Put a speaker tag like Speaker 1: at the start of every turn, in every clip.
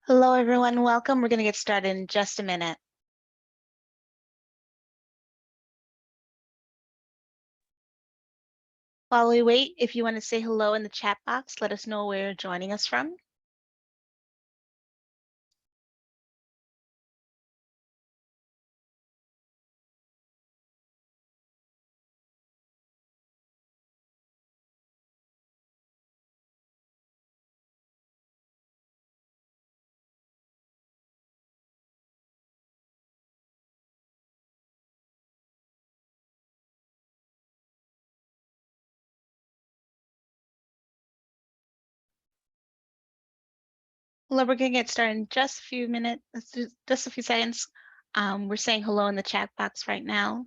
Speaker 1: Hello, everyone. Welcome. We're going to get started in just a minute. While we wait, if you want to say hello in the chat box, let us know where you're joining us from. Well, we're going to get started in just a few minutes, just a few seconds. We're saying hello in the chat box right now.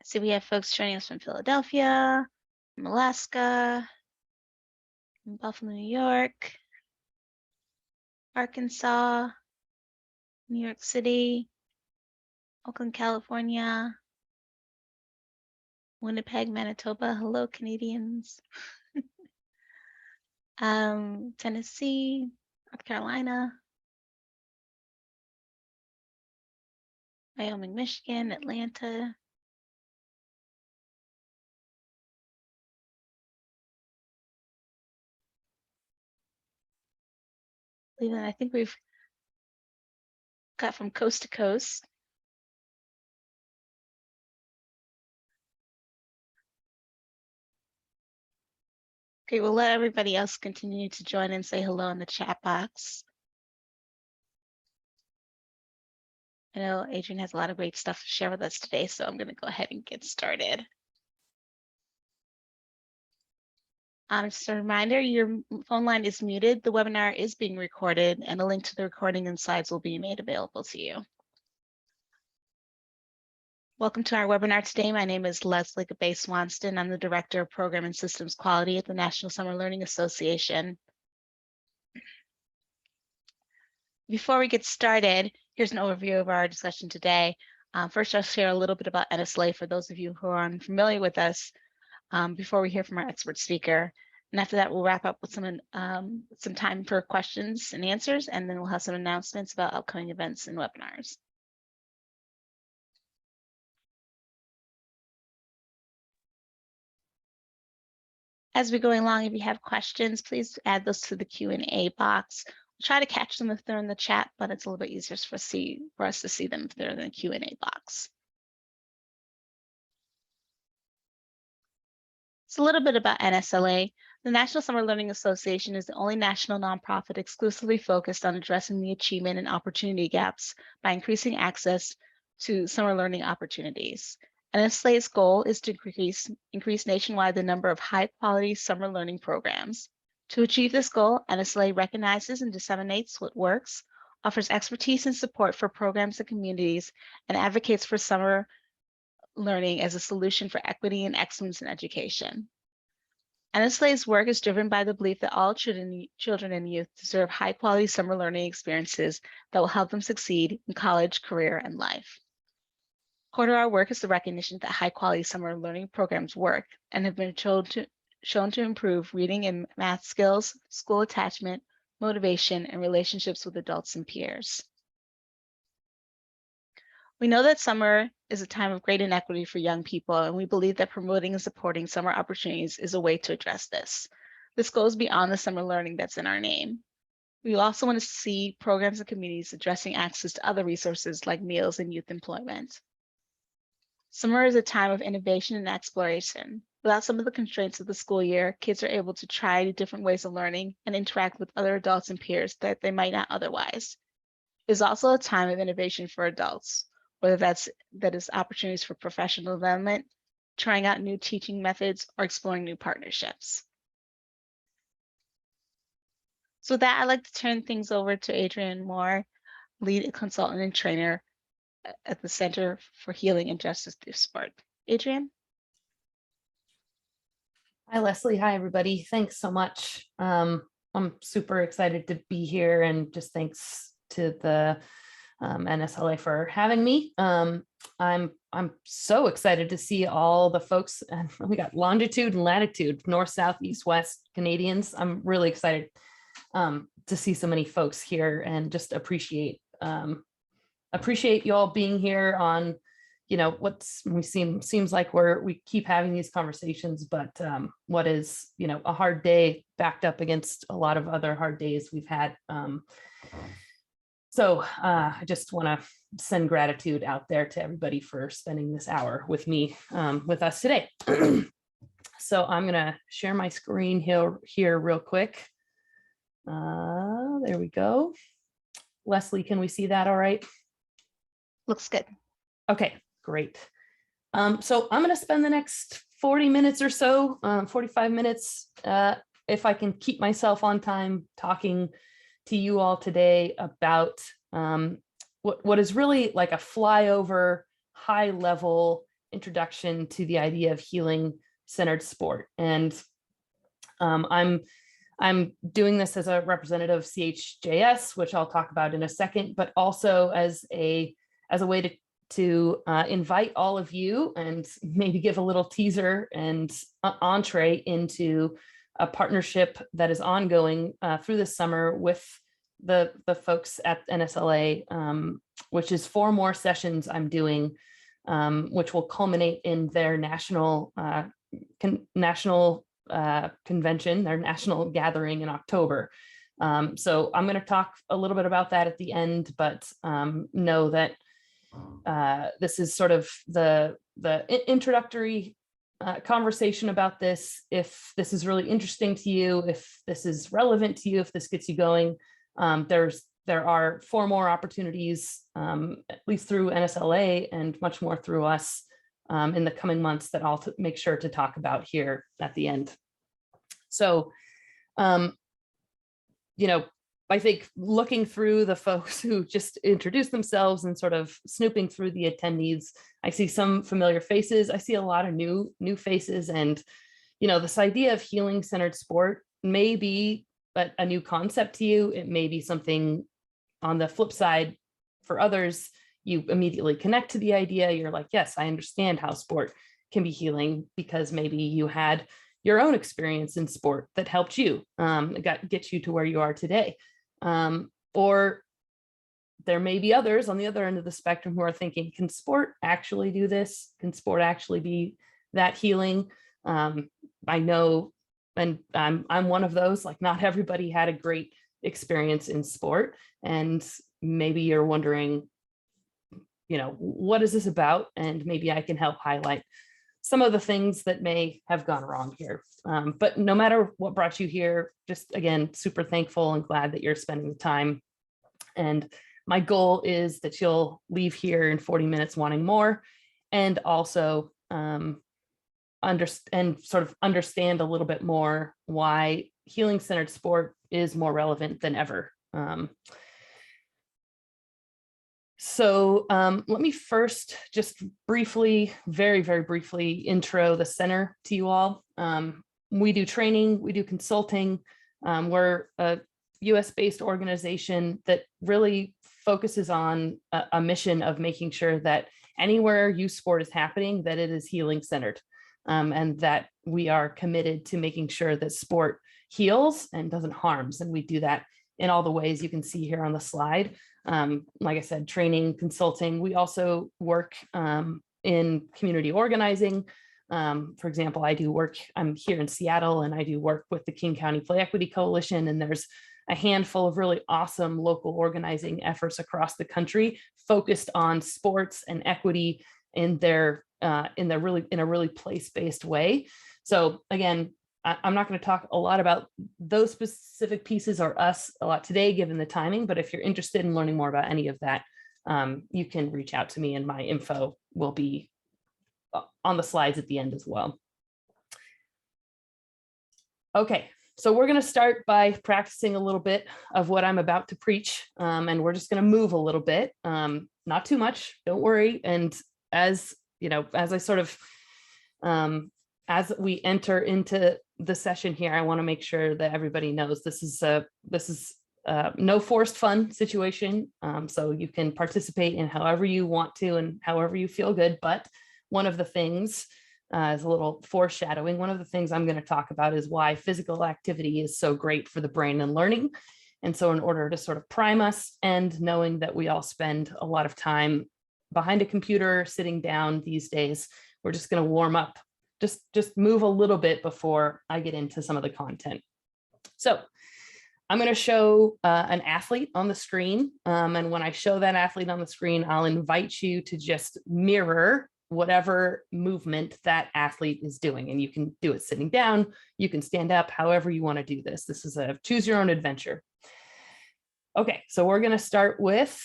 Speaker 1: So we have folks joining us from Philadelphia, from Alaska, from Buffalo, New York, Arkansas, New York City, Oakland, California, Winnipeg, Manitoba. Hello, Canadians. Tennessee, North Carolina, Wyoming, Michigan, Atlanta. Cleveland, I think we've got from coast to coast. Okay, we'll let everybody else continue to join and say hello in the chat box. I know Adrian has a lot of great stuff to share with us today, so I'm going to go ahead and get started. Just a reminder, your phone line is muted. The webinar is being recorded, and a link to the recording and slides will be made available to you. Welcome to our webinar today. My name is Leslie Gabe-Swanston. I'm the Director of Program and Systems Quality at the National Summer Learning Association. Before we get started, here's an overview of our discussion today. First, I'll share a little bit about NSLA for those of you who are unfamiliar with us before we hear from our expert speaker. And after that, we'll wrap up with some time for questions and answers, and then we'll have some announcements about upcoming events and webinars. As we're going along, if you have questions, please add those to the Q&A box. We'll try to catch them if they're in the chat, but it's a little bit easier for us to see them if they're in the Q&A box. So a little bit about NSLA. The National Summer Learning Association is the only national nonprofit exclusively focused on addressing the achievement and opportunity gaps by increasing access to summer learning opportunities. NSLA's goal is to increase nationwide the number of high-quality summer learning programs. To achieve this goal, NSLA recognizes and disseminates what works, offers expertise and support for programs and communities, and advocates for summer learning as a solution for equity and excellence in education. NSLA's work is driven by the belief that all children and youth deserve high-quality summer learning experiences that will help them succeed in college, career, and life. Core to our work is the recognition that high-quality summer learning programs work and have been shown to improve reading and math skills, school attachment, motivation, and relationships with adults and peers. We know that summer is a time of great inequity for young people, and we believe that promoting and supporting summer opportunities is a way to address this. This goes beyond the summer learning that's in our name. We also want to see programs and communities addressing access to other resources like meals and youth employment. Summer is a time of innovation and exploration. Without some of the constraints of the school year, kids are able to try different ways of learning and interact with other adults and peers that they might not otherwise. It is also a time of innovation for adults, whether that is opportunities for professional development, trying out new teaching methods, or exploring new partnerships. So with that, I'd like to turn things over to Adrian Moore, lead consultant and trainer at the Center for Healing and Justice Through Sport. Adrian?
Speaker 2: Hi, Leslie. Hi, everybody. Thanks so much. I'm super excited to be here, and just thanks to the NSLA for having me. I'm I'm so excited to see all the folks, and we got longitude and latitude, north, south, east, west Canadians. I'm really excited to see so many folks here, and just appreciate you all being here on, seems like we keep having these conversations, but what is, a hard day backed up against a lot of other hard days we've had. So I just want to send gratitude out there to everybody for spending this hour with me, with us today. So I'm going to share my screen here real quick. There we go. Leslie, can we see that all right?
Speaker 1: Looks good.
Speaker 2: Okay, great. So I'm going to spend the next 40 minutes or so, 45 minutes, if I can keep myself on time, talking to you all today about what is really like a flyover, high level introduction to the idea of healing centered sport. And I'm doing this as a representative of CHJS, which I'll talk about in a second, but also as a way to invite all of you and maybe give a little teaser and entree into a partnership that is ongoing through the summer with the folks at NSLA, which is 4 more sessions I'm doing, which will culminate in their national convention, their national gathering in October. So I'm going to talk a little bit about that at the end, but know that this is sort of the introductory conversation about this. If this is really interesting to you, if this is relevant to you, if this gets you going, there are 4 more opportunities, at least through NSLA and much more through us in the coming months that I'll make sure to talk about here at the end. So, I think looking through the folks who just introduced themselves and sort of snooping through the attendees, I see some familiar faces. I see a lot of new faces, and this idea of healing centered sport may be a new concept to you. It may be something on the flip side for others. You immediately connect to the idea. You're like, yes, I understand how sport can be healing, because maybe you had your own experience in sport that helped you get you to where you are today. Or there may be others on the other end of the spectrum who are thinking, can sport actually do this? Can sport actually be that healing? I know, and I'm one of those, like, not everybody had a great experience in sport. And maybe you're wondering, what is this about? And maybe I can help highlight some of the things that may have gone wrong here. But no matter what brought you here, just again, super thankful and glad that you're spending the time. And my goal is that you'll leave here in 40 minutes wanting more, and also understand a little bit more why healing centered sport is more relevant than ever. So let me first just briefly, very, very briefly intro the center to you all. We do training, we do consulting. We're a US-based organization that really focuses on a mission of making sure that anywhere youth sport is happening, that it is healing centered, and that we are committed to making sure that sport heals and doesn't harms. And we do that in all the ways you can see here on the slide. Like I said, training, consulting. We also work in community organizing. For example, I'm here in Seattle, and I do work with the King County Play Equity Coalition, and there's a handful of really awesome local organizing efforts across the country focused on sports and equity in a really place-based way. So again, I'm not going to talk a lot about those specific pieces or us a lot today, given the timing, but if you're interested in learning more about any of that, you can reach out to me, and my info will be on the slides at the end as well. Okay, so we're going to start by practicing a little bit of what I'm about to preach, and we're just going to move a little bit, not too much, don't worry. And as I sort of, as we enter into the session here, I want to make sure that everybody knows this is no forced fun situation. So you can participate in however you want to and however you feel good. But one of the things, as a little foreshadowing, one of the things I'm going to talk about is why physical activity is so great for the brain and learning. And so in order to sort of prime us, and knowing that we all spend a lot of time behind a computer sitting down these days, we're just going to warm up, just move a little bit before I get into some of the content. So I'm going to show an athlete on the screen. And when I show that athlete on the screen, I'll invite you to just mirror whatever movement that athlete is doing. And you can do it sitting down, you can stand up, however you want to do this. This is a choose your own adventure. Okay, so we're going to start with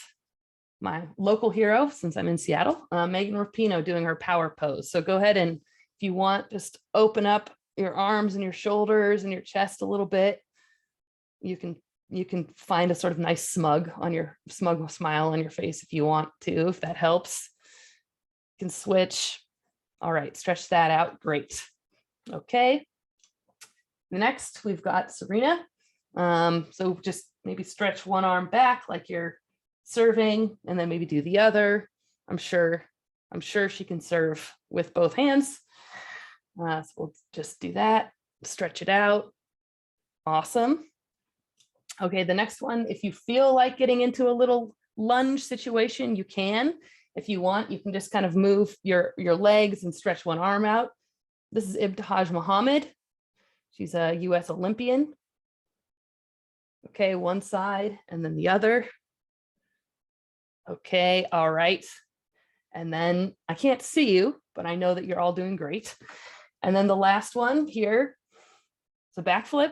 Speaker 2: my local hero, since I'm in Seattle, Megan Rapinoe, doing her power pose. So go ahead and, if you want, just open up your arms and your shoulders and your chest a little bit. You can find a sort of nice smug smile on your face if you want to, if that helps. You can switch. All right, stretch that out. Great. Okay. Next, we've got Serena. So just maybe stretch one arm back like you're serving, and then maybe do the other. I'm sure she can serve with both hands. So we'll just do that. Stretch it out. Awesome. Okay, the next one, if you feel like getting into a little lunge situation, you can. If you want, you can just kind of move your legs and stretch one arm out. This is Ibtihaj Muhammad. She's a US Olympian. Okay, one side and then the other. Okay, all right. And then I can't see you, but I know that you're all doing great. And then the last one here, it's a backflip.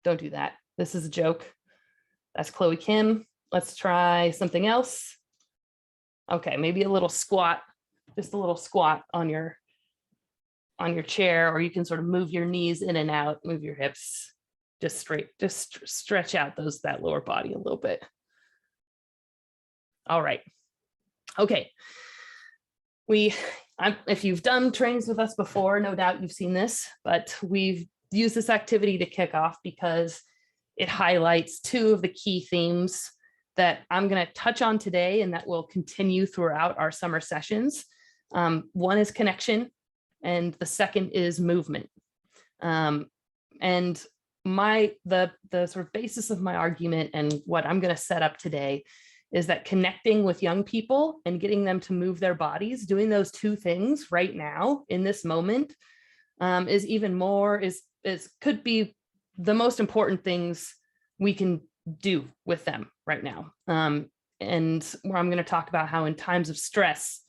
Speaker 2: Don't do that. This is a joke. That's Chloe Kim. Let's try something else. Okay, maybe a little squat, just a little squat on your chair, or you can sort of move your knees in and out, move your hips just straight, just stretch out that lower body a little bit. All right. Okay. If you've done trainings with us before, no doubt you've seen this, but we've used this activity to kick off because it highlights two of the key themes that I'm going to touch on today and that will continue throughout our summer sessions. One is connection, and the second is movement. And the sort of basis of my argument and what I'm going to set up today is that connecting with young people and getting them to move their bodies, doing those two things right now in this moment, is even more, could be the most important things we can do with them right now. And where I'm going to talk about how in times of stress,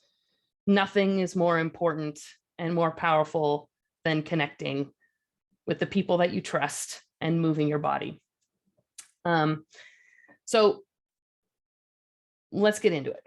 Speaker 2: nothing is more important and more powerful than connecting with the people that you trust and moving your body. So let's get into it.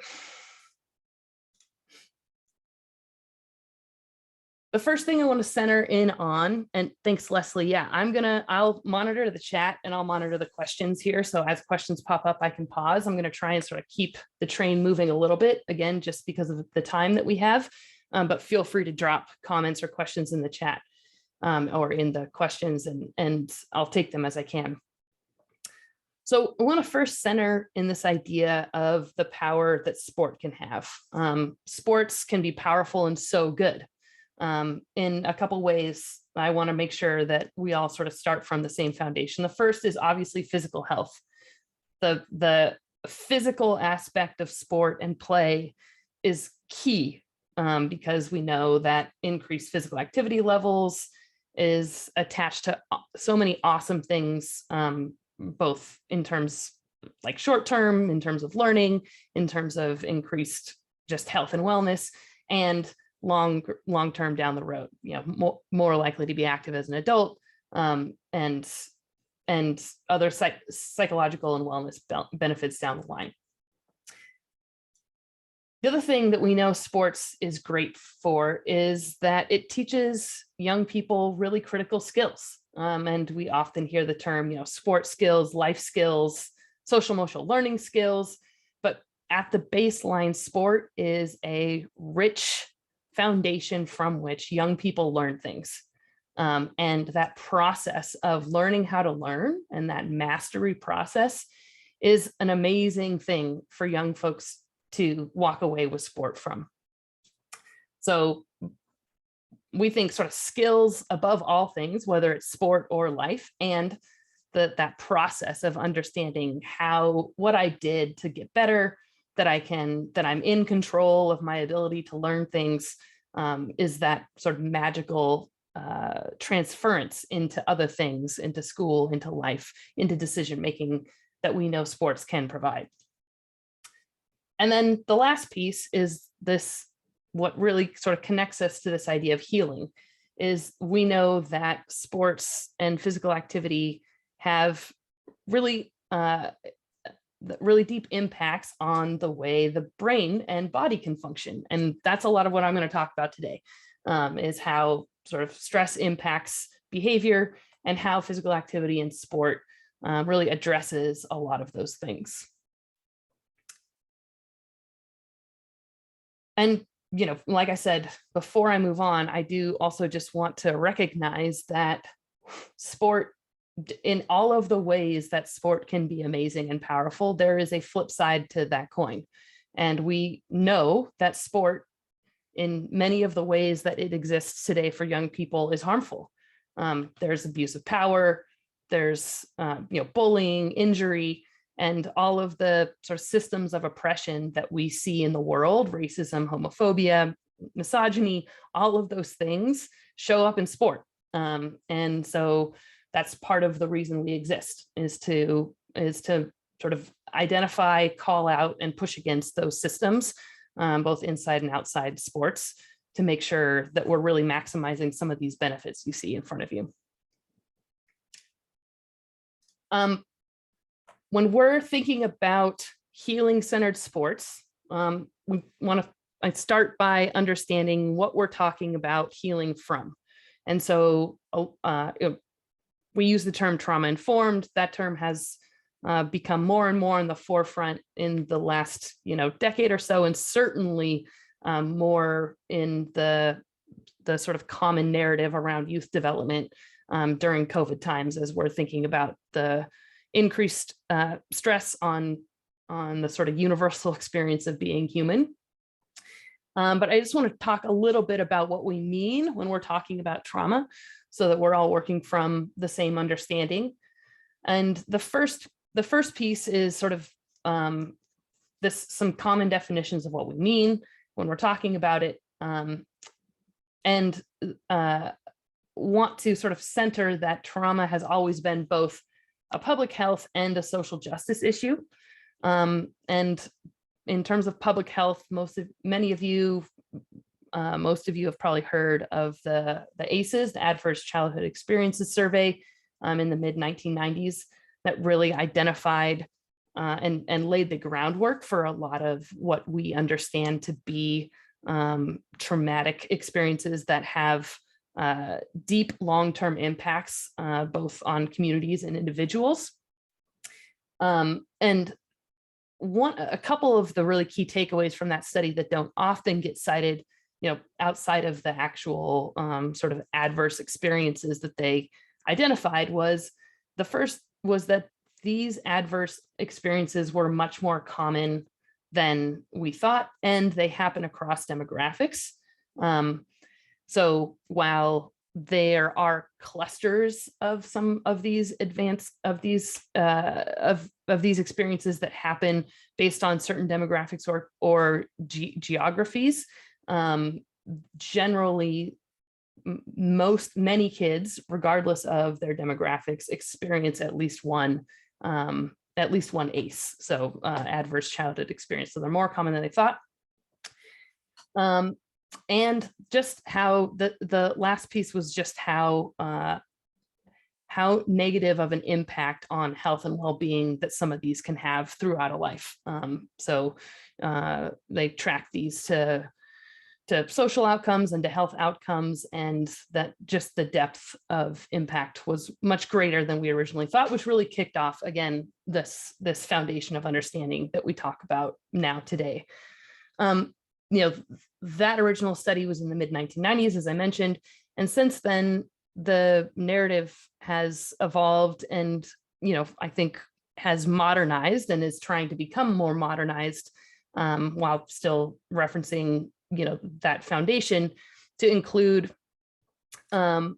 Speaker 2: The first thing I want to center in on, and thanks, Leslie. Yeah, I'll monitor the chat and I'll monitor the questions here. So as questions pop up, I can pause. I'm going to try and sort of keep the train moving a little bit, again, just because of the time that we have, but feel free to drop comments or questions in the chat or in the questions, and I'll take them as I can. So I want to first center in this idea of the power that sport can have. Sports can be powerful and so good. In a couple ways, I want to make sure that we all sort of start from the same foundation. The first is obviously physical health. The physical aspect of sport and play is key because we know that increased physical activity levels is attached to so many awesome things, both in terms like short term, in terms of learning, in terms of increased just health and wellness, and long term down the road, more likely to be active as an adult, and other psychological and wellness benefits down the line. The other thing that we know sports is great for is that it teaches young people really critical skills. And we often hear the term, sport skills, life skills, social emotional learning skills, but at the baseline, sport is a rich foundation from which young people learn things. And that process of learning how to learn and that mastery process is an amazing thing for young folks to walk away with sport from. So we think sort of skills above all things, whether it's sport or life, and that process of understanding what I did to get better, that I'm in control of my ability to learn things, is that sort of magical transference into other things, into school, into life, into decision making that we know sports can provide. And then the last piece is this, what really sort of connects us to this idea of healing, is we know that sports and physical activity have really really deep impacts on the way the brain and body can function. And that's a lot of what I'm going to talk about today, is how sort of stress impacts behavior and how physical activity and sport really addresses a lot of those things. And, you know, like I said, before I move on, I do also just want to recognize that sport, in all of the ways that sport can be amazing and powerful, there is a flip side to that coin. And we know that sport, in many of the ways that it exists today for young people, is harmful. There's abuse of power, there's bullying, injury, and all of the sort of systems of oppression that we see in the world, racism, homophobia, misogyny, all of those things show up in sport. And so that's part of the reason we exist, is to sort of identify, call out, and push against those systems, both inside and outside sports, to make sure that we're really maximizing some of these benefits you see in front of you. When we're thinking about healing-centered sports, we want to start by understanding what we're talking about healing from. And so we use the term trauma-informed. That term has become more and more in the forefront in the last decade or so, and certainly more in the sort of common narrative around youth development during COVID times, as we're thinking about the increased stress on the sort of universal experience of being human. But I just want to talk a little bit about what we mean when we're talking about trauma, so that we're all working from the same understanding. And the first piece is sort of some common definitions of what we mean when we're talking about it, and want to sort of center that trauma has always been both a public health and a social justice issue. And in terms of public health, most of you have probably heard of the ACEs, the Adverse Childhood Experiences Survey, in the mid-1990s, that really identified and laid the groundwork for a lot of what we understand to be traumatic experiences that have deep long-term impacts, both on communities and individuals. And a couple of the really key takeaways from that study that don't often get cited, outside of the actual sort of adverse experiences that they identified, was the first was that these adverse experiences were much more common than we thought, and they happen across demographics. So while there are clusters of some of these experiences that happen based on certain demographics or geographies, generally many kids, regardless of their demographics, experience at least one ACE, so adverse childhood experience. So they're more common than they thought. And just how the last piece was just how negative of an impact on health and well-being that some of these can have throughout a life. So they track these to social outcomes and to health outcomes, and that just the depth of impact was much greater than we originally thought, which really kicked off, again, this foundation of understanding that we talk about now today. That original study was in the mid-1990s, as I mentioned, and since then the narrative has evolved and, I think has modernized and is trying to become more modernized, while still referencing, that foundation, to include a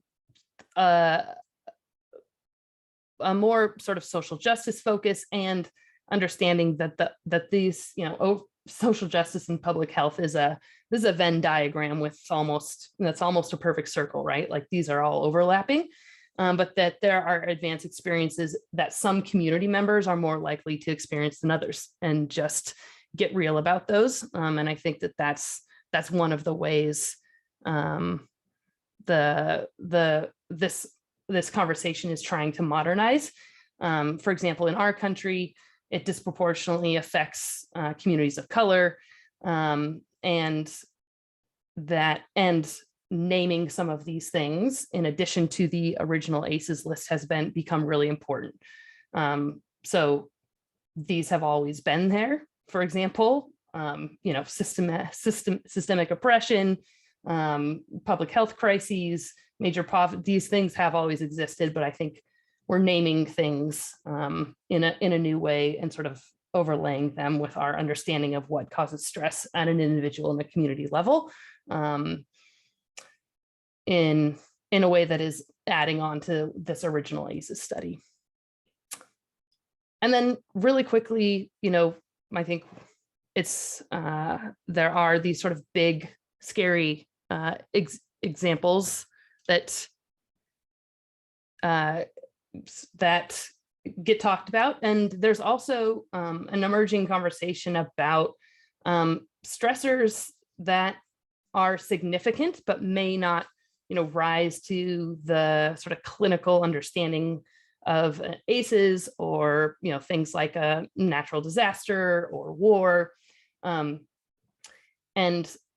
Speaker 2: more sort of social justice focus, and understanding that these, social justice and public health is a Venn diagram with that's almost a perfect circle, right? Like these are all overlapping, but that there are advanced experiences that some community members are more likely to experience than others, and just get real about those. And I think that's one of the ways this conversation is trying to modernize. For example, in our country, it disproportionately affects communities of color, and naming some of these things in addition to the original ACEs list has become really important. So these have always been there. For example, systemic oppression, public health crises, major poverty, these things have always existed, but I think we're naming things in a new way, and sort of overlaying them with our understanding of what causes stress at an individual and a community level, in a way that is adding on to this original ACEs study. And then really quickly, I think it's there are these sort of big, scary examples that get talked about. And there's also an emerging conversation about stressors that are significant, but may not, rise to the sort of clinical understanding of ACEs, or, things like a natural disaster or war. And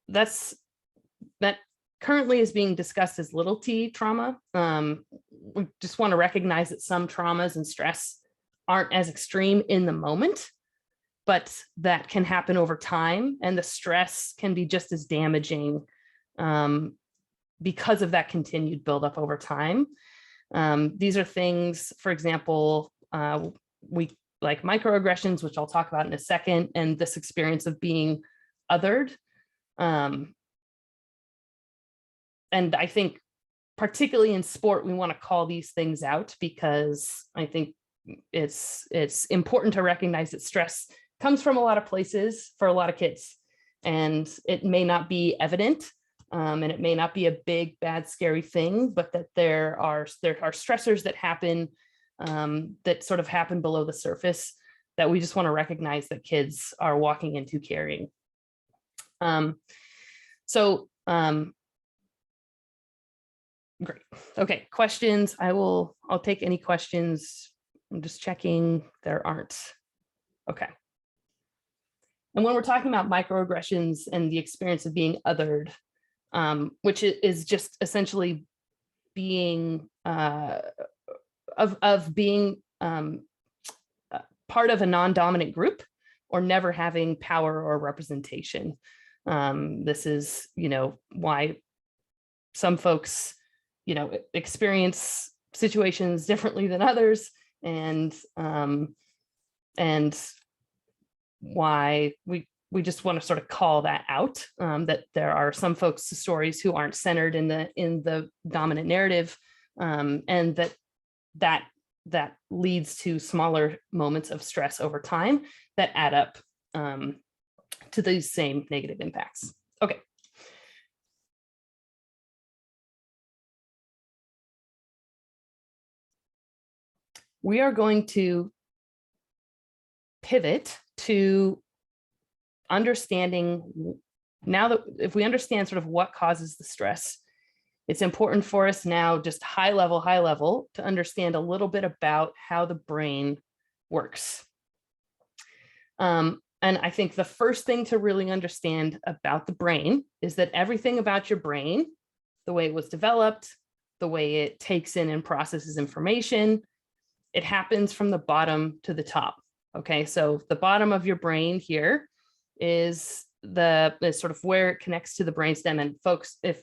Speaker 2: that currently is being discussed as little t trauma. We just want to recognize that some traumas and stress aren't as extreme in the moment, but that can happen over time, and the stress can be just as damaging because of that continued buildup over time. These are things, for example, we like microaggressions, which I'll talk about in a second, and this experience of being othered. And I think particularly in sport, we want to call these things out, because I think it's important to recognize that stress comes from a lot of places for a lot of kids, and it may not be evident, and it may not be a big, bad, scary thing, but that there are stressors that happen, that sort of happen below the surface, that we just want to recognize that kids are walking into carrying. Great. Okay, questions. I'll take any questions. I'm just checking. There aren't. Okay. And when we're talking about microaggressions and the experience of being othered, which is just essentially being being part of a non-dominant group, or never having power or representation. This is, why some folks, experience situations differently than others, and why we just want to sort of call that out, that there are some folks' stories who aren't centered in the dominant narrative, and that leads to smaller moments of stress over time that add up to these same negative impacts. Okay. We are going to pivot to understanding, now that if we understand sort of what causes the stress, it's important for us now, just high level, to understand a little bit about how the brain works. And I think the first thing to really understand about the brain is that everything about your brain, the way it was developed, the way it takes in and processes information, it happens from the bottom to the top. Okay, so the bottom of your brain here is sort of where it connects to the brainstem. And folks, if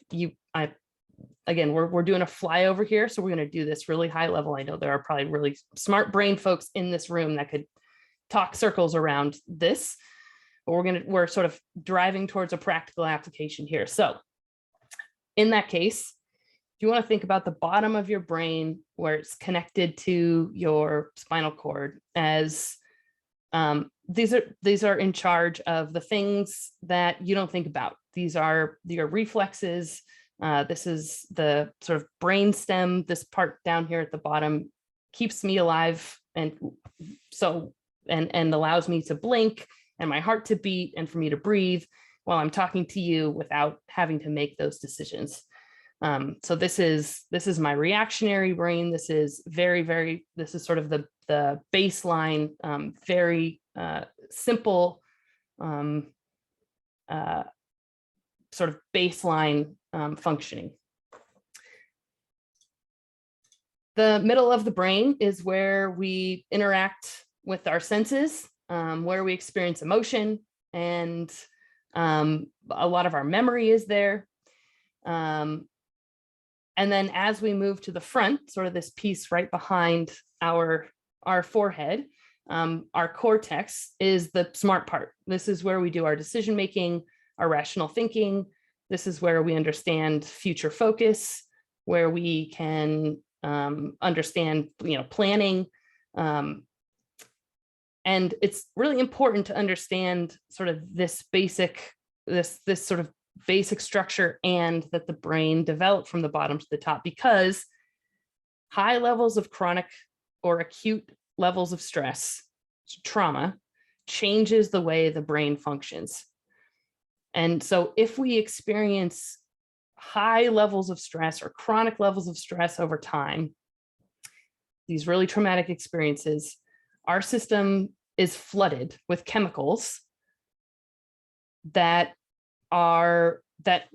Speaker 2: again, we're doing a flyover here. So we're going to do this really high level. I know there are probably really smart brain folks in this room that could talk circles around this, but we're sort of driving towards a practical application here. So in that case, you want to think about the bottom of your brain where it's connected to your spinal cord as these are in charge of the things that you don't think about. These are your reflexes. This is the sort of brain stem. This part down here at the bottom keeps me alive, and allows me to blink and my heart to beat and for me to breathe while I'm talking to you without having to make those decisions. So this is my reactionary brain. This is this is sort of the baseline, very simple sort of baseline functioning. The middle of the brain is where we interact with our senses, where we experience emotion, and a lot of our memory is there. And then as we move to the front, sort of this piece right behind our forehead, our cortex is the smart part. This is where we do our decision making, our rational thinking. This is where we understand future focus, where we can understand, planning. And it's really important to understand sort of this sort of basic structure, and that the brain developed from the bottom to the top, because high levels of chronic or acute levels of stress, trauma, changes the way the brain functions. And so if we experience high levels of stress or chronic levels of stress over time, these really traumatic experiences, our system is flooded with chemicals that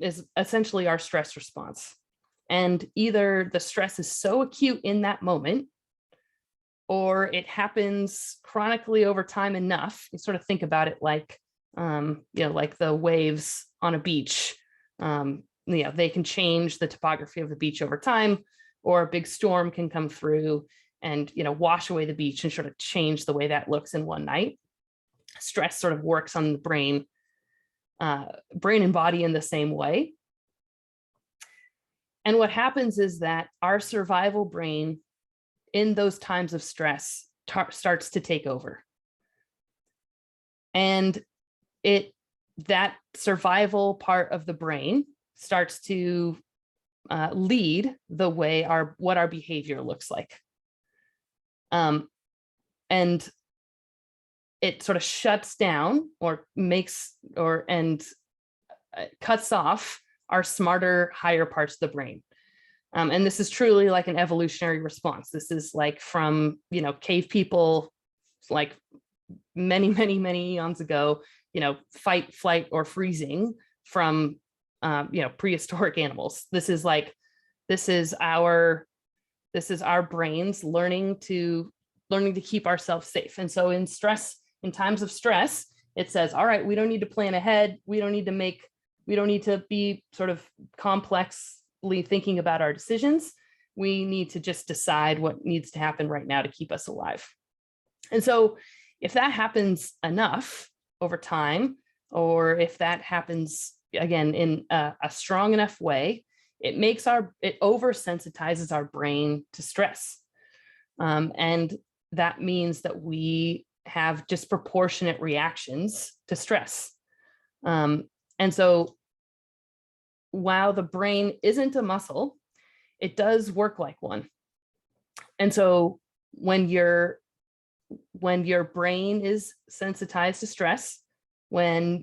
Speaker 2: is essentially our stress response. And either the stress is so acute in that moment, or it happens chronically over time enough. You sort of think about it like, like the waves on a beach. They can change the topography of the beach over time, or a big storm can come through and, wash away the beach and sort of change the way that looks in one night. Stress sort of works on the brain and body in the same way. And what happens is that our survival brain in those times of stress starts to take over. And that survival part of the brain starts to lead the way what our behavior looks like. And it sort of shuts down or cuts off our smarter, higher parts of the brain. And this is truly like an evolutionary response. This is like from, cave people, like many, many, many eons ago, fight, flight, or freezing from, prehistoric animals. This is our brains learning to keep ourselves safe. And so in times of stress, it says, all right, we don't need to plan ahead. We don't need to be sort of complexly thinking about our decisions. We need to just decide what needs to happen right now to keep us alive. And so if that happens enough over time, or if that happens again in a strong enough way, it oversensitizes our brain to stress. And that means that we have disproportionate reactions to stress. And so while the brain isn't a muscle, it does work like one. And so when your brain is sensitized to stress, when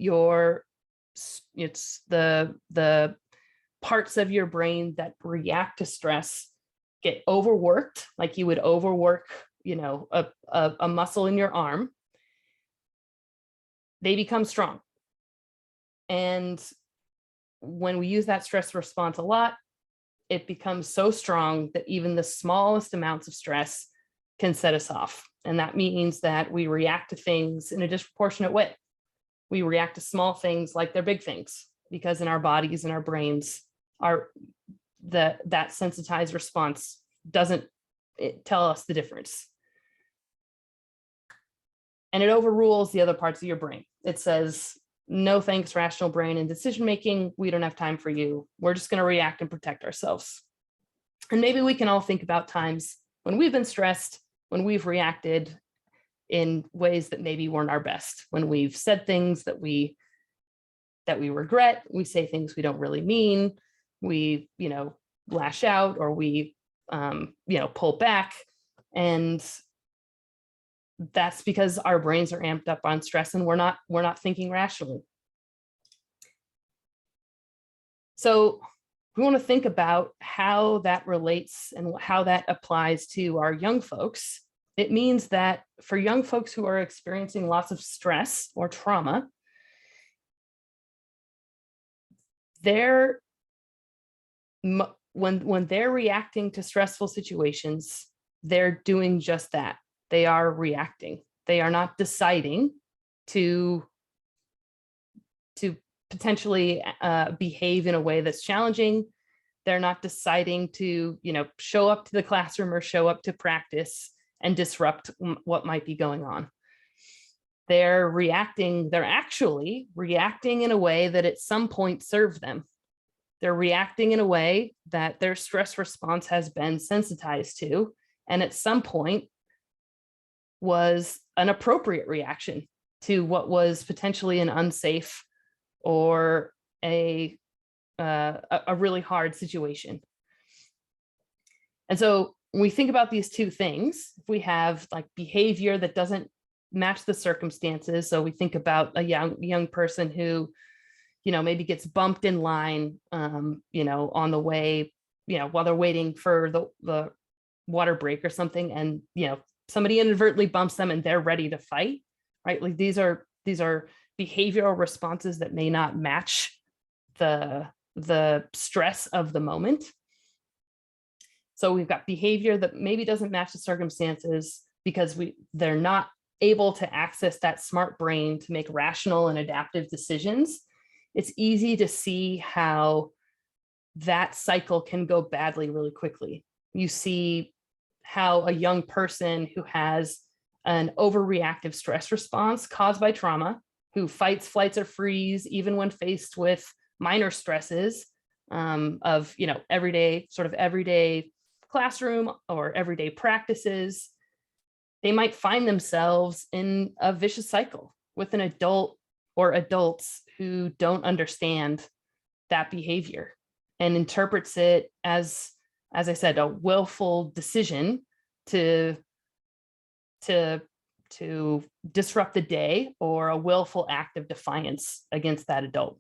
Speaker 2: it's the parts of your brain that react to stress get overworked, like you would overwork, a muscle in your arm, they become strong. And when we use that stress response a lot, it becomes so strong that even the smallest amounts of stress can set us off. And that means that we react to things in a disproportionate way. We react to small things like they're big things, because in our bodies and our brains, that sensitized response doesn't tell us the difference. And it overrules the other parts of your brain. It says, no thanks, rational brain and decision-making. We don't have time for you. We're just going to react and protect ourselves. And maybe we can all think about times when we've been stressed, when we've reacted in ways that maybe weren't our best, when we've said things that we regret, we say things we don't really mean, we, lash out, or we, pull back. And that's because our brains are amped up on stress and we're not thinking rationally. So we want to think about how that relates and how that applies to our young folks. It means that for young folks who are experiencing lots of stress or trauma, when they're reacting to stressful situations, they're doing just that. They are reacting. They are not deciding to potentially behave in a way that's challenging. They're not deciding to, show up to the classroom or show up to practice and disrupt what might be going on. They're actually reacting in a way that at some point served them. They're reacting in a way that their stress response has been sensitized to, and at some point was an appropriate reaction to what was potentially an unsafe or a really hard situation. And so when we think about these two things, if we have like behavior that doesn't match the circumstances, so we think about a young person who, maybe gets bumped in line, on the way, while they're waiting for the water break or something, and somebody inadvertently bumps them and they're ready to fight, right? Like these are behavioral responses that may not match the stress of the moment. So we've got behavior that maybe doesn't match the circumstances because they're not able to access that smart brain to make rational and adaptive decisions. It's easy to see how that cycle can go badly really quickly. You see how a young person who has an overreactive stress response caused by trauma, who fights, flights, or freeze, even when faced with minor stresses of everyday classroom or everyday practices, they might find themselves in a vicious cycle with an adult or adults who don't understand that behavior and interprets it as I said, a willful decision to disrupt the day or a willful act of defiance against that adult.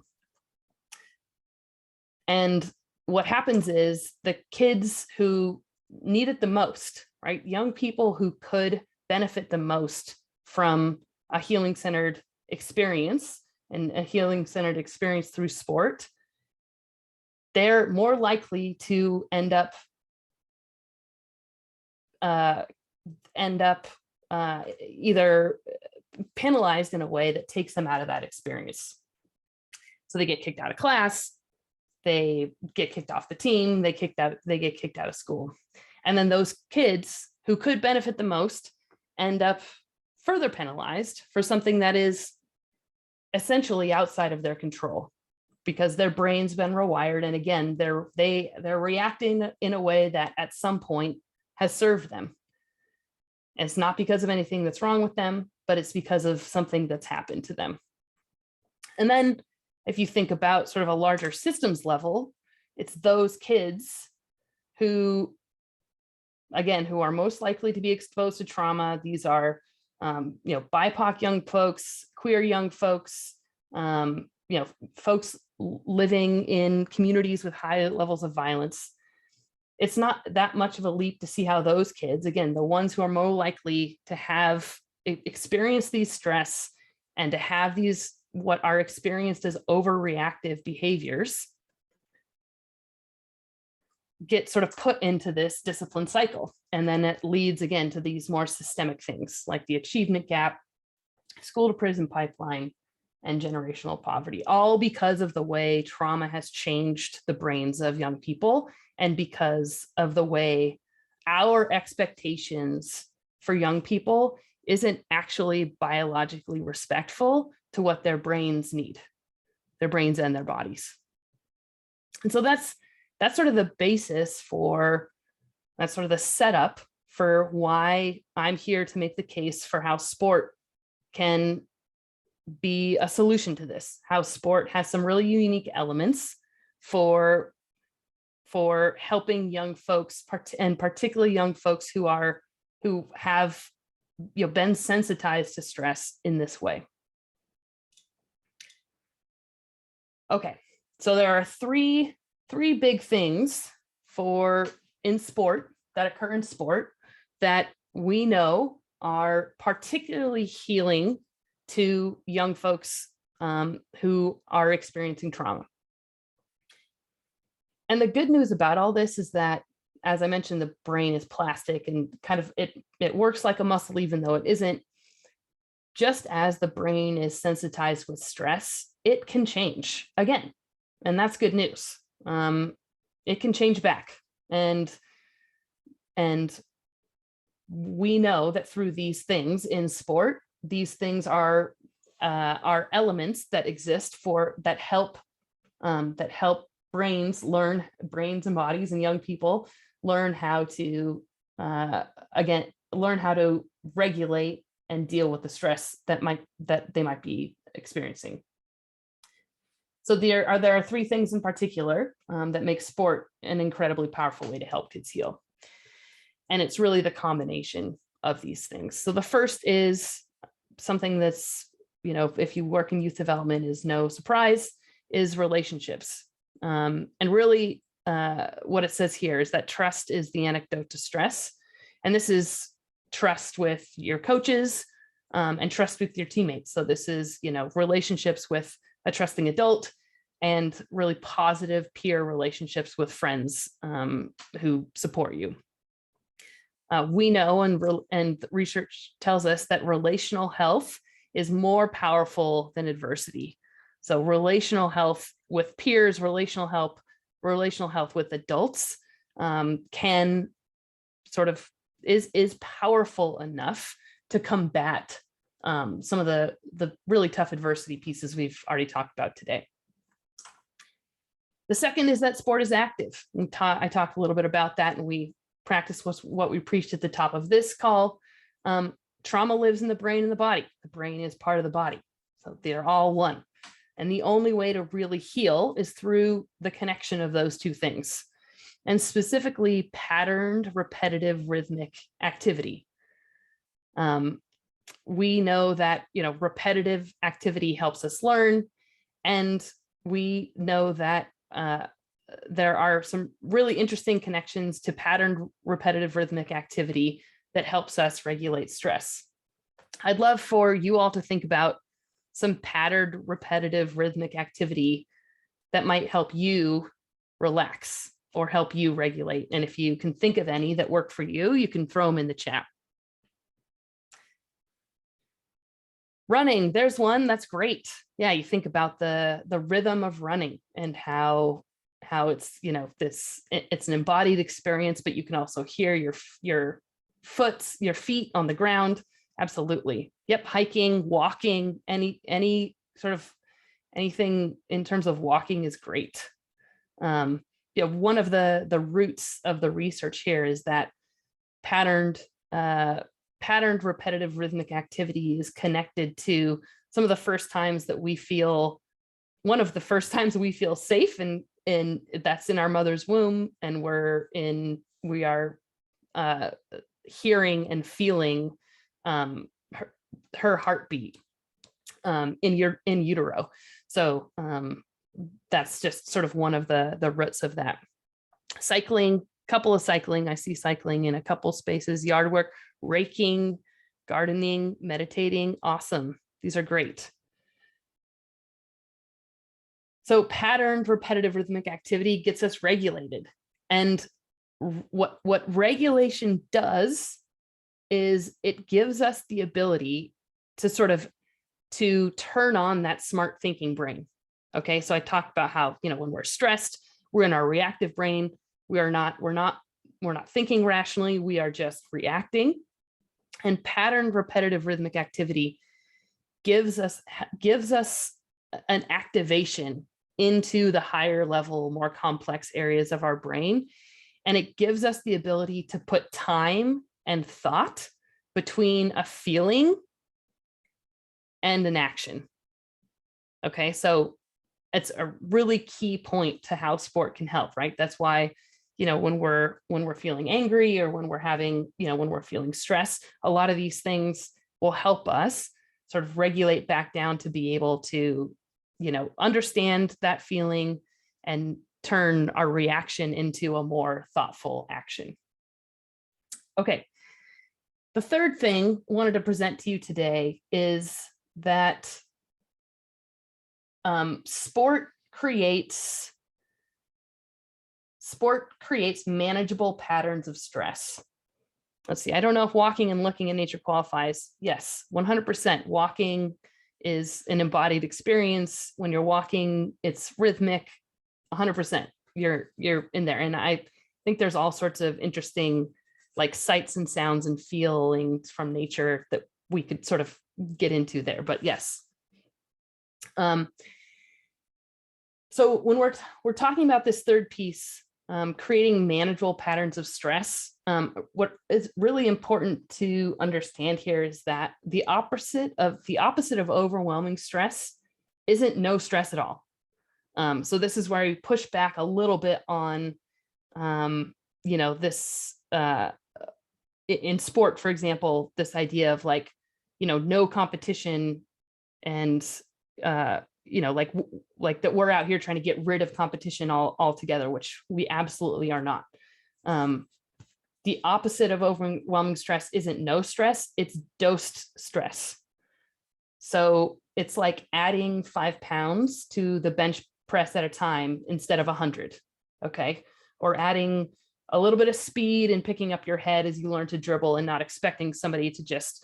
Speaker 2: And what happens is the kids who need it the most, right? Young people who could benefit the most from a healing-centered experience and a healing-centered experience through sport, they're more likely to end up either penalized in a way that takes them out of that experience. So they get kicked out of class, they get kicked off the team, they get kicked out of school. And then those kids who could benefit the most end up further penalized for something that is essentially outside of their control because their brain's been rewired. And again, they're reacting in a way that at some point has served them. And it's not because of anything that's wrong with them, but it's because of something that's happened to them. And then if you think about sort of a larger systems level, it's those kids who are most likely to be exposed to trauma. These are, BIPOC young folks, queer young folks, folks living in communities with high levels of violence. It's not that much of a leap to see how those kids, again, the ones who are more likely to have experienced these stress and to have these what are experienced as overreactive behaviors, get sort of put into this discipline cycle. And then it leads again to these more systemic things like the achievement gap, school to prison pipeline, and generational poverty, all because of the way trauma has changed the brains of young people and because of the way our expectations for young people isn't actually biologically respectful to what their brains need, their brains and their bodies. And so that's sort of the basis for, that's sort of the setup for why I'm here to make the case for how sport can be a solution to this, how sport has some really unique elements for helping young folks, and particularly young folks who have been sensitized to stress in this way. Okay, so there are three big things in sport that occur in sport that we know are particularly healing to young folks who are experiencing trauma. And the good news about all this is that, as I mentioned, the brain is plastic and kind of it works like a muscle, even though it isn't. Just as the brain is sensitized with stress, it can change again. And that's good news. It can change back. And we know that through these things in sport, these things are elements that exist that help brains and bodies and young people learn how to learn how to regulate and deal with the stress that they might be experiencing. So there are three things in particular that make sport an incredibly powerful way to help kids heal. And it's really the combination of these things. So the first is something that's, if you work in youth development is no surprise, is relationships. And really what it says here is that trust is the antidote to stress. And this is trust with your coaches and trust with your teammates. So this is, relationships with a trusting adult and really positive peer relationships with friends who support you. We know and research tells us that relational health is more powerful than adversity. So relational health with peers, relational health with adults can sort of is powerful enough to combat some of the really tough adversity pieces we've already talked about today. The second is that sport is active. I talked a little bit about that, and we practice what we preached at the top of this call. Trauma lives in the brain and the body. The brain is part of the body. So they're all one. And the only way to really heal is through the connection of those two things, and specifically patterned, repetitive, rhythmic activity. We know that, repetitive activity helps us learn. And we know that there are some really interesting connections to patterned, repetitive, rhythmic activity that helps us regulate stress. I'd love for you all to think about some patterned, repetitive, rhythmic activity that might help you relax or help you regulate. And if you can think of any that work for you, you can throw them in the chat. Running, there's one that's great. Yeah, you think about the rhythm of running and how it's, it's an embodied experience, but you can also hear your feet on the ground. Absolutely. Yep. Hiking, walking, any sort of anything in terms of walking is great. One of the roots of the research here is that patterned, repetitive, rhythmic activity is connected to some of the first times that we feel, one of the first times we feel safe, and that's in our mother's womb, and we are hearing and feeling her heartbeat in utero. So that's just sort of one of the roots of that. Cycling, couple of cycling. I see cycling in a couple spaces. Yard work, raking, gardening, meditating. Awesome. These are great. So patterned, repetitive, rhythmic activity gets us regulated. And what regulation does is it gives us the ability to sort of to turn on that smart thinking brain. Okay, so I talked about how, when we're stressed, we're in our reactive brain. We're not thinking rationally. We are just reacting. And patterned repetitive rhythmic activity gives us an activation into the higher level, more complex areas of our brain. And it gives us the ability to put time and thought between a feeling and an action. Okay, so it's a really key point to how sport can help, right? That's why, when we're feeling angry, or when we're having, when we're feeling stress, a lot of these things will help us sort of regulate back down to be able to, understand that feeling and turn our reaction into a more thoughtful action. Okay. The third thing I wanted to present to you today is that sport creates manageable patterns of stress. Let's see, I don't know if walking and looking in nature qualifies. Yes, 100%. Walking is an embodied experience. When you're walking, it's rhythmic, 100%. You're in there. And I think there's all sorts of interesting like sights and sounds and feelings from nature that we could sort of get into there, but yes. So when we're talking about this third piece, creating manageable patterns of stress, what is really important to understand here is that the opposite of overwhelming stress isn't no stress at all. So this is where we push back a little bit on, this in sport, for example, this idea of like, no competition and, like that we're out here trying to get rid of competition altogether, which we absolutely are not. The opposite of overwhelming stress isn't no stress, it's dosed stress. So it's like adding 5 pounds to the bench press at a time instead of 100, okay? Or adding a little bit of speed and picking up your head as you learn to dribble and not expecting somebody to just,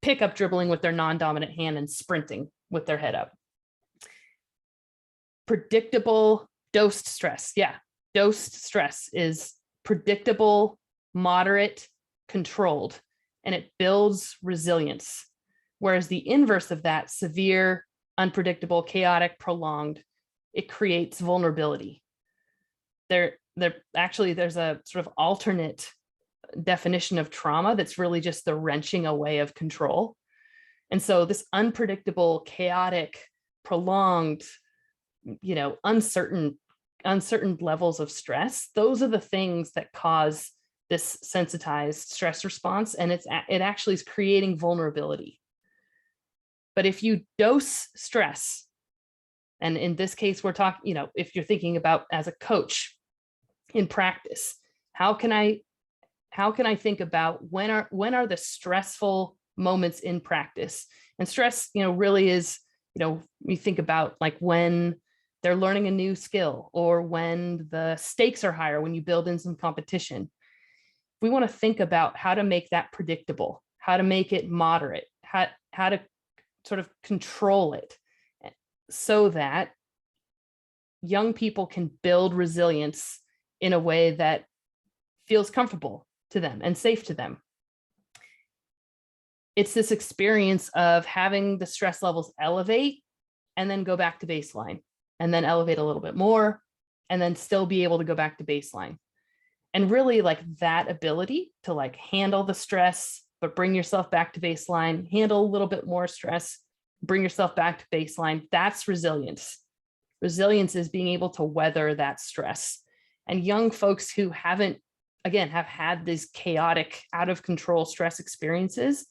Speaker 2: pick up dribbling with their non-dominant hand and sprinting with their head up. Predictable dosed stress. Yeah, dosed stress is predictable, moderate, controlled, and it builds resilience. Whereas the inverse of that, severe, unpredictable, chaotic, prolonged, it creates vulnerability. There's a sort of alternate definition of trauma that's really just the wrenching away of control. And so this unpredictable, chaotic, prolonged, uncertain levels of stress, those are the things that cause this sensitized stress response. And it actually is creating vulnerability. But if you dose stress, and in this case, we're talking, if you're thinking about as a coach in practice, how can I think about when are the stressful moments in practice? And stress, really is, we think about like when they're learning a new skill, or when the stakes are higher, when you build in some competition. We want to think about how to make that predictable, how to make it moderate, how to sort of control it so that young people can build resilience in a way that feels comfortable to them and safe to them. It's this experience of having the stress levels elevate and then go back to baseline, and then elevate a little bit more, and then still be able to go back to baseline. And really like that ability to like handle the stress, but bring yourself back to baseline, handle a little bit more stress, bring yourself back to baseline. That's resilience. Resilience is being able to weather that stress. And young folks who have had these chaotic, out of control stress experiences,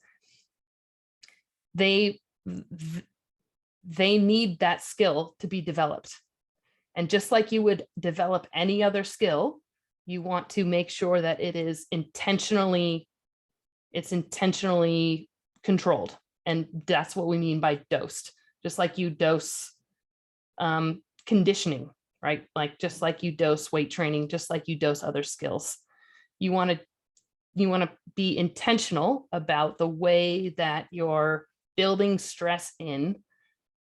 Speaker 2: they need that skill to be developed. And just like you would develop any other skill, you want to make sure that it's intentionally controlled. And that's what we mean by dosed. Just like you dose conditioning, right? Like just like you dose weight training, just like you dose other skills. You want to be intentional about the way that you're building stress in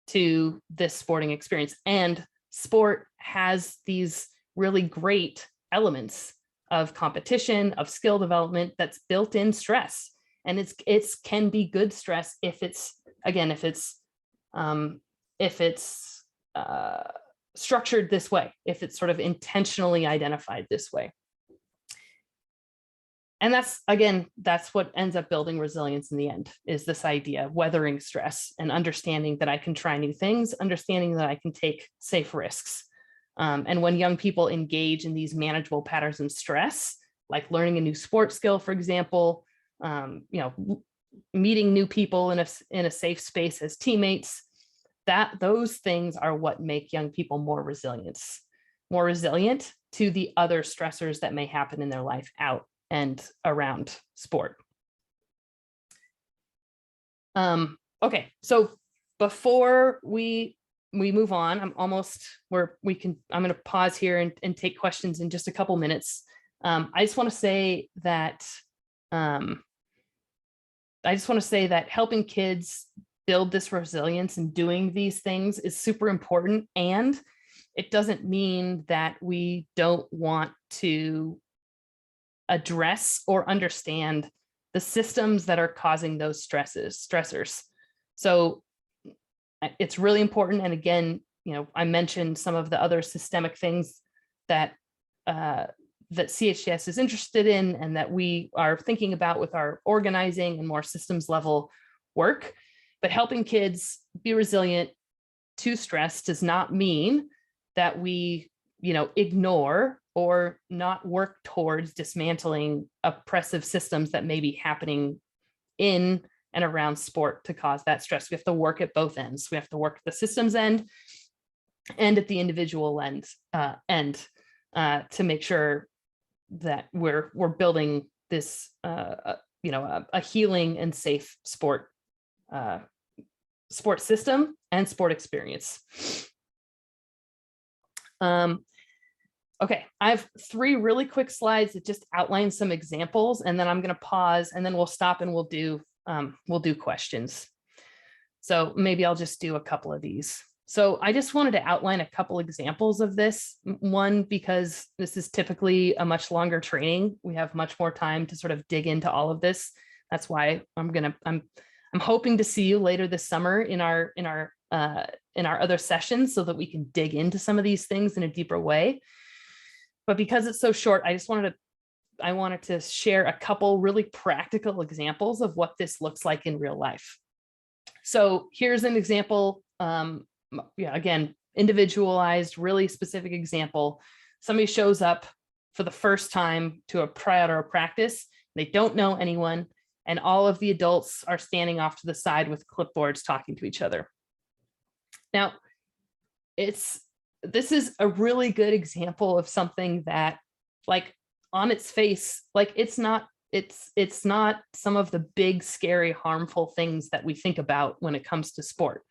Speaker 2: to this sporting experience. And sport has these really great elements of competition, of skill development that's built in stress. And it's can be good stress if it's, again, if it's structured this way, if it's sort of intentionally identified this way. And that's, again, that's what ends up building resilience in the end, is this idea of weathering stress and understanding that I can try new things, understanding that I can take safe risks. And when young people engage in these manageable patterns of stress, like learning a new sport skill, for example, meeting new people in a safe space as teammates, those things are what make young people more resilient to the other stressors that may happen in their life out and around sport. Okay, so before we move on, I'm going to pause here and take questions in just a couple minutes. I just want to say that helping kids build this resilience and doing these things is super important. And it doesn't mean that we don't want to address or understand the systems that are causing those stressors. So it's really important. And again, I mentioned some of the other systemic things that CHDS is interested in and that we are thinking about with our organizing and more systems level work. But helping kids be resilient to stress does not mean that we, ignore or not work towards dismantling oppressive systems that may be happening in and around sport to cause that stress. We have to work at both ends. We have to work at the systems end and at the individual end to make sure that we're building this, a healing and safe sport system and sport experience. Okay, I have 3 really quick slides that just outline some examples, and then I'm going to pause, and then we'll stop and we'll do questions. So maybe I'll just do a couple of these. So I just wanted to outline a couple examples of this. One, because this is typically a much longer training. We have much more time to sort of dig into all of this. That's why I'm hoping to see you later this summer in our other sessions so that we can dig into some of these things in a deeper way. But because it's so short, I wanted to share a couple really practical examples of what this looks like in real life. So here's an example. Again, individualized, really specific example. Somebody shows up for the first time to a tryout or a practice. They don't know anyone, and all of the adults are standing off to the side with clipboards talking to each other. Now, this is a really good example of something that, like, on its face, like, it's not some of the big, scary, harmful things that we think about when it comes to sport.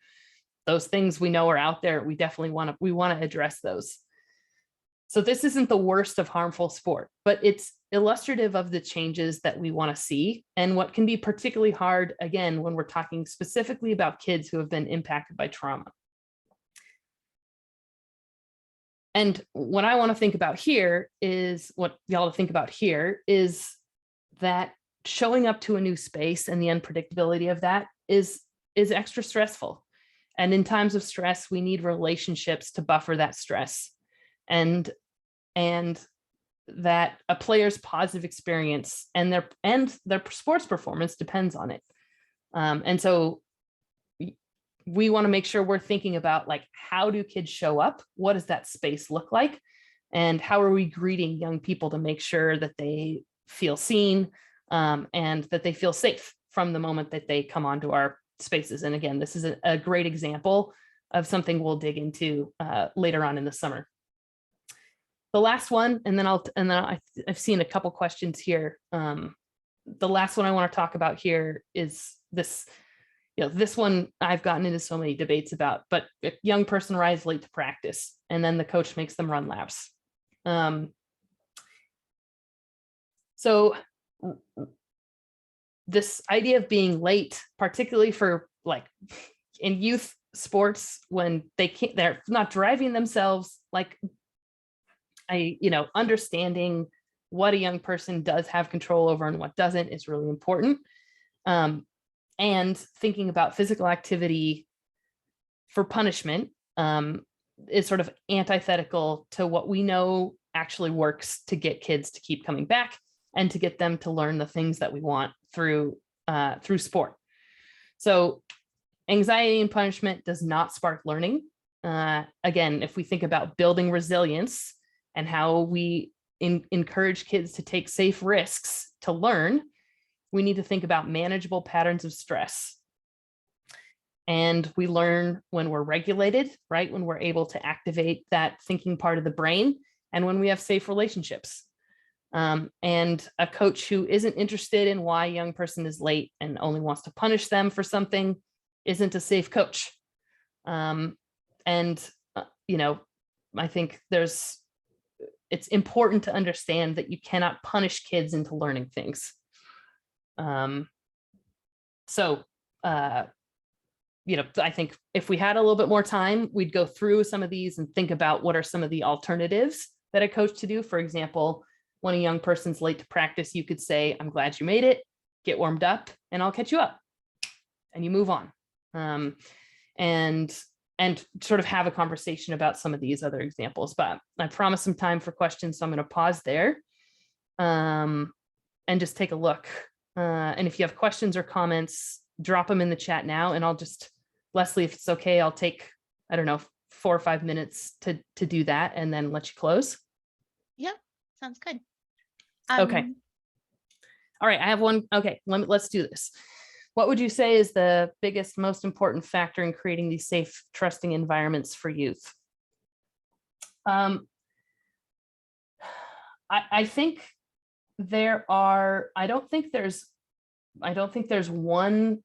Speaker 2: Those things we know are out there. We definitely want to address those. So this isn't the worst of harmful sport, but it's illustrative of the changes that we want to see and what can be particularly hard, again, when we're talking specifically about kids who have been impacted by trauma. And what I want to think about here is that showing up to a new space and the unpredictability of that is extra stressful. And in times of stress, we need relationships to buffer that stress, and that a player's positive experience and their sports performance depends on it. And so we want to make sure we're thinking about, like, how do kids show up? What does that space look like? And how are we greeting young people to make sure that they feel seen and that they feel safe from the moment that they come onto our spaces? And again, this is a great example of something we'll dig into later on in the summer. The last one, and then I've seen a couple questions here. The last one I want to talk about here is this. This one I've gotten into so many debates about, but a young person arrives late to practice and then the coach makes them run laps. So this idea of being late, particularly for like in youth sports, when they're not driving themselves, like understanding what a young person does have control over and what doesn't is really important. And thinking about physical activity for punishment is sort of antithetical to what we know actually works to get kids to keep coming back and to get them to learn the things that we want through sport. So anxiety and punishment does not spark learning. Again, if we think about building resilience and how we encourage kids to take safe risks to learn, we need to think about manageable patterns of stress. And we learn when we're regulated, right? When we're able to activate that thinking part of the brain, and when we have safe relationships. And a coach who isn't interested in why a young person is late and only wants to punish them for something isn't a safe coach. I think it's important to understand that you cannot punish kids into learning things. I think if we had a little bit more time, we'd go through some of these and think about what are some of the alternatives that a coach to do. For example, when a young person's late to practice, you could say, I'm glad you made it, get warmed up, and I'll catch you up. And you move on. And sort of have a conversation about some of these other examples. But I promised some time for questions, so I'm going to pause there and just take a look. And if you have questions or comments, drop them in the chat now, and I'll just, Leslie, if it's okay, I'll take, 4 or 5 minutes to do that and then let you close.
Speaker 1: Yeah, sounds good.
Speaker 2: Okay. All right, I have one. Okay, let's do this. What would you say is the biggest, most important factor in creating these safe, trusting environments for youth? I think I don't think there's one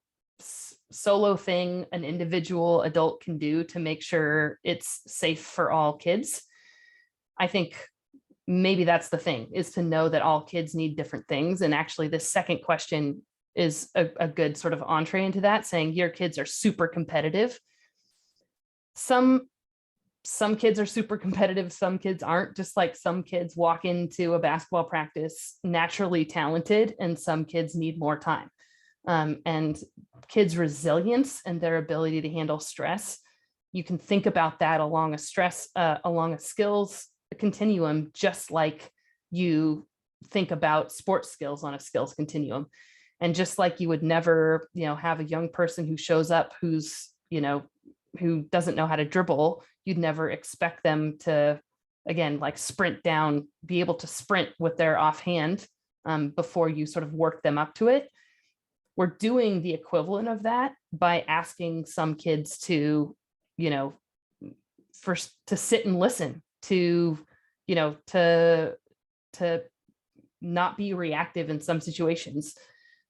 Speaker 2: solo thing an individual adult can do to make sure it's safe for all kids. I think maybe that's the thing, is to know that all kids need different things. And actually this second question is a good sort of entree into that, saying your kids are super competitive. Some kids are super competitive, some kids aren't, just like some kids walk into a basketball practice naturally talented and some kids need more time. And kids' resilience and their ability to handle stress, you can think about that along a skills continuum, just like you think about sports skills on a skills continuum. And just like you would never, have a young person who shows up who doesn't know how to dribble, you'd never expect them to, again, like be able to sprint with their offhand before you sort of work them up to it. We're doing the equivalent of that by asking some kids to, first to sit and listen, to not be reactive in some situations.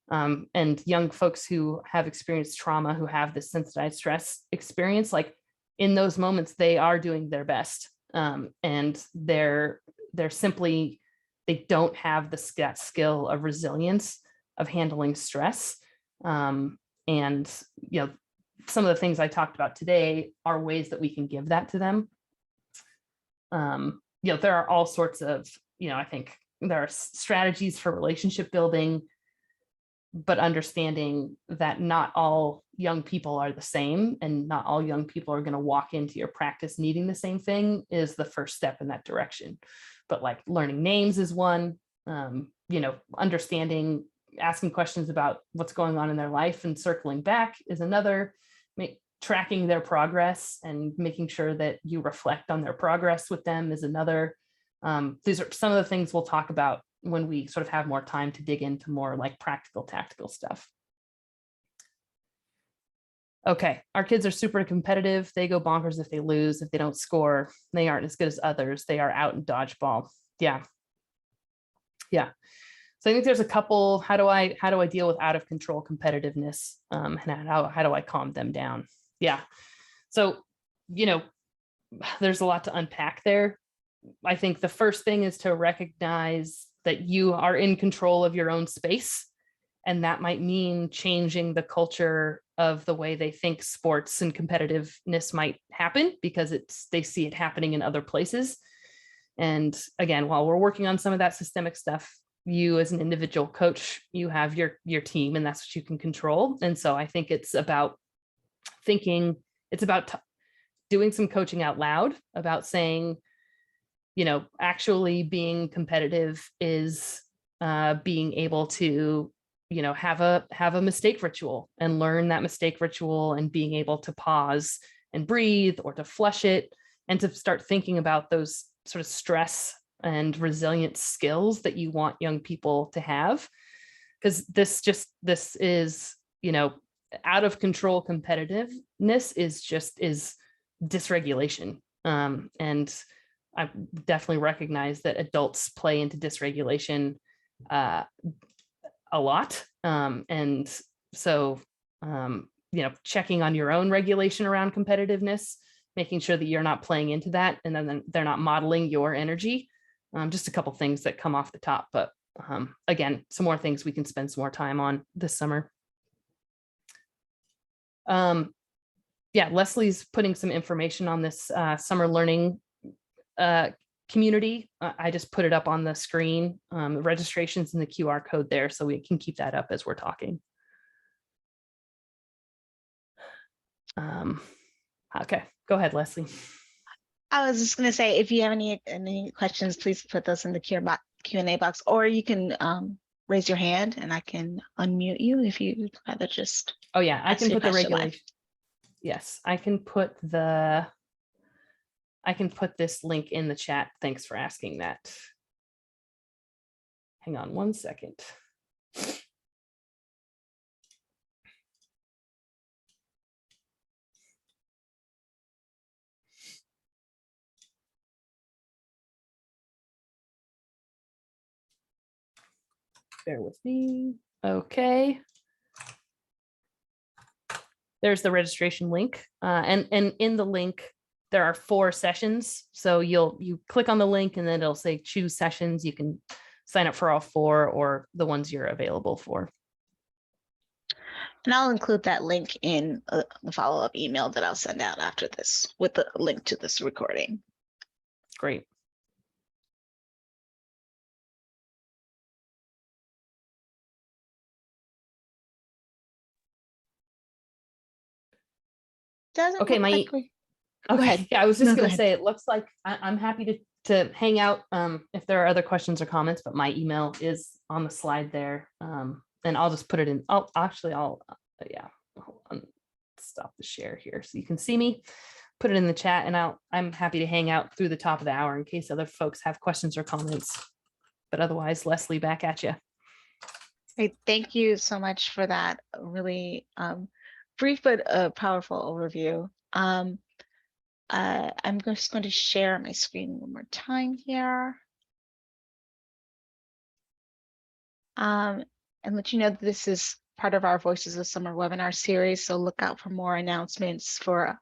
Speaker 2: And young folks who have experienced trauma, who have this sensitized stress experience, like in those moments, they are doing their best. And they don't have that skill of resilience, of handling stress. And, some of the things I talked about today are ways that we can give that to them. There are all sorts of, I think there are strategies for relationship building, but understanding that not all young people are the same and not all young people are going to walk into your practice needing the same thing is the first step in that direction. But like learning names is one, understanding, asking questions about what's going on in their life and circling back is another. Tracking their progress and making sure that you reflect on their progress with them is another. These are some of the things we'll talk about when we sort of have more time to dig into more like practical, tactical stuff. Okay, our kids are super competitive. They go bonkers if they lose, if they don't score. They aren't as good as others. They are out in dodgeball. Yeah. So I think there's a couple. How do I deal with out of control competitiveness? And how do I calm them down? Yeah. So, there's a lot to unpack there. I think the first thing is to recognize that you are in control of your own space And that might mean changing the culture of the way they think sports and competitiveness might happen, because they see it happening in other places. And again, while we're working on some of that systemic stuff, you as an individual coach, you have your team, and that's what you can control. And so I think it's about thinking, it's about doing some coaching out loud, about saying, actually being competitive is being able to, have a mistake ritual and learn that mistake ritual, and being able to pause and breathe, or to flush it, and to start thinking about those sort of stress and resilience skills that you want young people to have. Because this is, out of control competitiveness is dysregulation. And I definitely recognize that adults play into dysregulation a lot. And so, checking on your own regulation around competitiveness, making sure that you're not playing into that, and then they're not modeling your energy. Just a couple things that come off the top, but again, some more things we can spend some more time on this summer. Yeah, Leslie's putting some information on this summer learning community. I just put it up on the screen, registrations in the QR code there, so we can keep that up as we're talking. Okay, go ahead, Leslie.
Speaker 1: I was just going to say, if you have any questions, please put those in the Q&A box, or you can raise your hand and I can unmute you if you'd rather just.
Speaker 2: Oh yeah, I can put the regulation.
Speaker 1: Live.
Speaker 2: Yes, I can put this link in the chat. Thanks for asking that. Hang on one second. Bear with me. Okay. There's the registration link. And in the link, there are 4 sessions. So you click on the link and then it'll say choose sessions. You can sign up for all 4 or the ones you're available for.
Speaker 1: And I'll include that link in the follow-up email that I'll send out after this with the link to this recording.
Speaker 2: Great. Okay, okay, yeah, I was just going to say, it looks like I'm happy to hang out if there are other questions or comments, but my email is on the slide there. And I'll just put it in. Yeah, hold on, stop the share here so you can see me. Put it in the chat, and I'm happy to hang out through the top of the hour in case other folks have questions or comments. But otherwise, Leslie, back at you.
Speaker 1: Great, thank you so much for that really brief but powerful overview. I'm just going to share my screen one more time here. And let you know that this is part of our Voices of Summer webinar series, so look out for more announcements for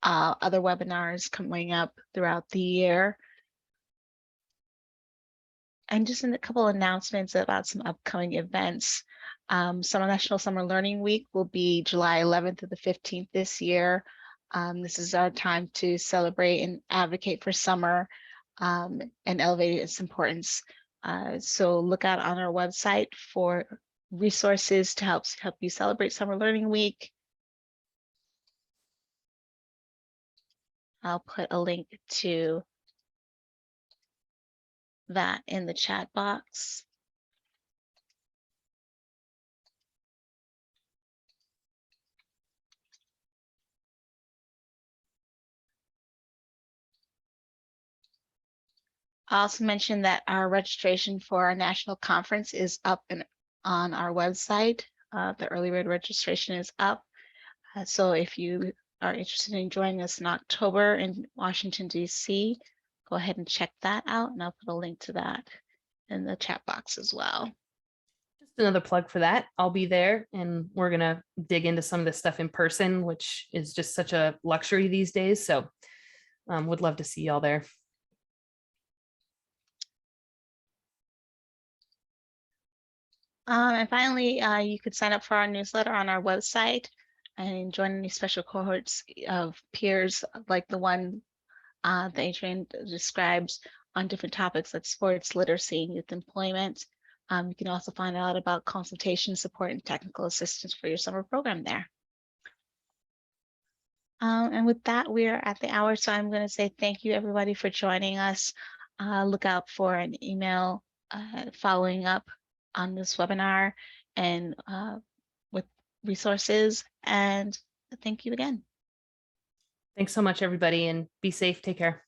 Speaker 1: other webinars coming up throughout the year. And just in a couple announcements about some upcoming events. National Summer Learning Week will be July 11th to the 15th this year. This is our time to celebrate and advocate for summer and elevate its importance. So look out on our website for resources to help you celebrate Summer Learning Week. I'll put a link to that in the chat box. I also mentioned that our registration for our national conference is up on our website. The early bird registration is up. So if you are interested in joining us in October in Washington, D.C., go ahead and check that out, and I'll put a link to that in the chat box as well.
Speaker 2: Just another plug for that. I'll be there, and we're going to dig into some of this stuff in person, which is just such a luxury these days. So would love to see y'all there.
Speaker 1: And finally, you could sign up for our newsletter on our website and join any special cohorts of peers like the one that Adrian describes on different topics like sports, literacy, and youth employment. You can also find out about consultation support and technical assistance for your summer program there. And with that, we are at the hour, so I'm going to say thank you, everybody, for joining us. Look out for an email following up on this webinar and with resources. And thank you again.
Speaker 2: Thanks so much, everybody, and be safe. Take care.